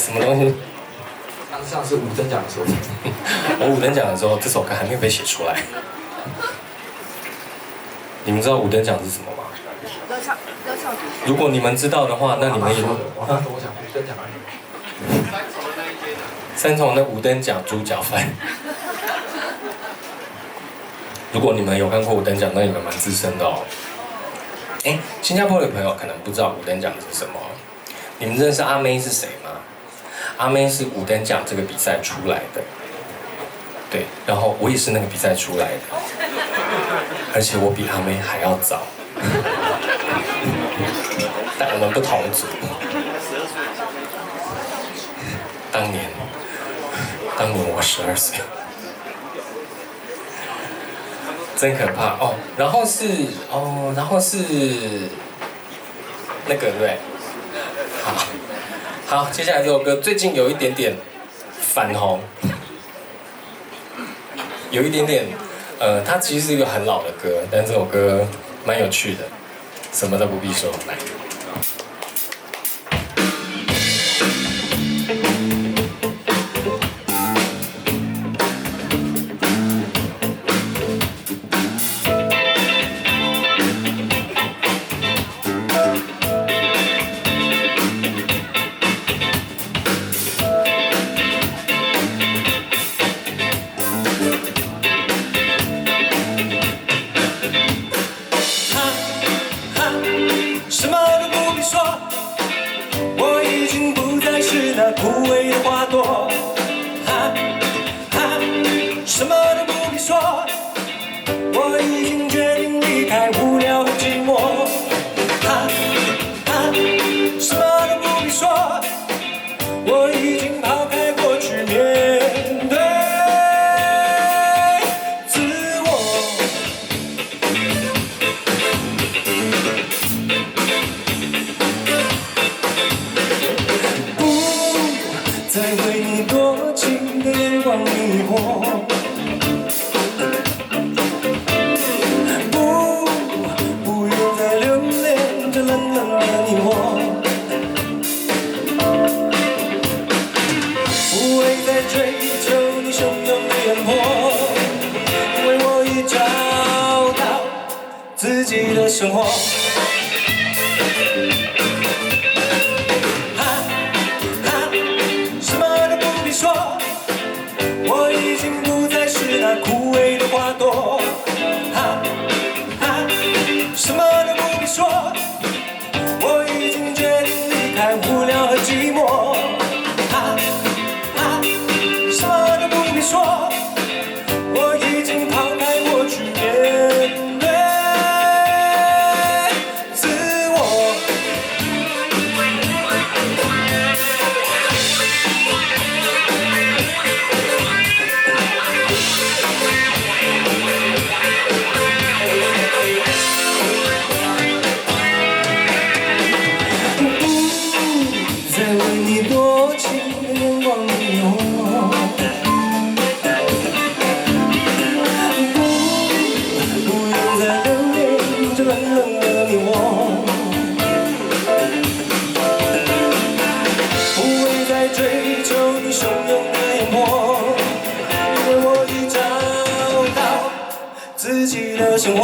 什么东西？上次五等奖的时候，我五等奖的时候，这首歌还没有被写出来。你们知道五等奖是什么吗？歌唱。如果你们知道的话，那你们也。我刚跟我讲五等奖而已。三重的五等奖猪脚饭。如果你们有看过五等奖，那你们蛮资深的哦。哎，新加坡的朋友可能不知道五等奖是什么。你们认识阿妹是谁吗？阿妹是五等奖这个比赛出来的。对，然后我也是那个比赛出来的，而且我比阿妹还要早。但我们不同组。当年我12岁，真可怕哦。然后是那个对不对？好，接下来这首歌最近有一点点反红，有一点点它其实是一个很老的歌，但这首歌蛮有趣的，什么都不必说，来。什么都不必说，我已经不再是那枯萎的花朵。什么都不必说，我已经决定离开无聊和寂寞。什么都不必说，我已经抛开过去，面对自我。再为你多情的眼光迷惑，不用再留恋这冷冷的你我，不会再追求你汹涌的眼波，因为我已找到自己的生活。我已经不再是那枯萎的花朵，什么都不必说，我已经决定离开无聊和寂寞，什么都不必说，我已经抛开过去，面对自我。多情的眼光迷惑，不用再留恋这冷冷的你我，不会再追求你汹涌的眼波，因为我已找到自己的生活。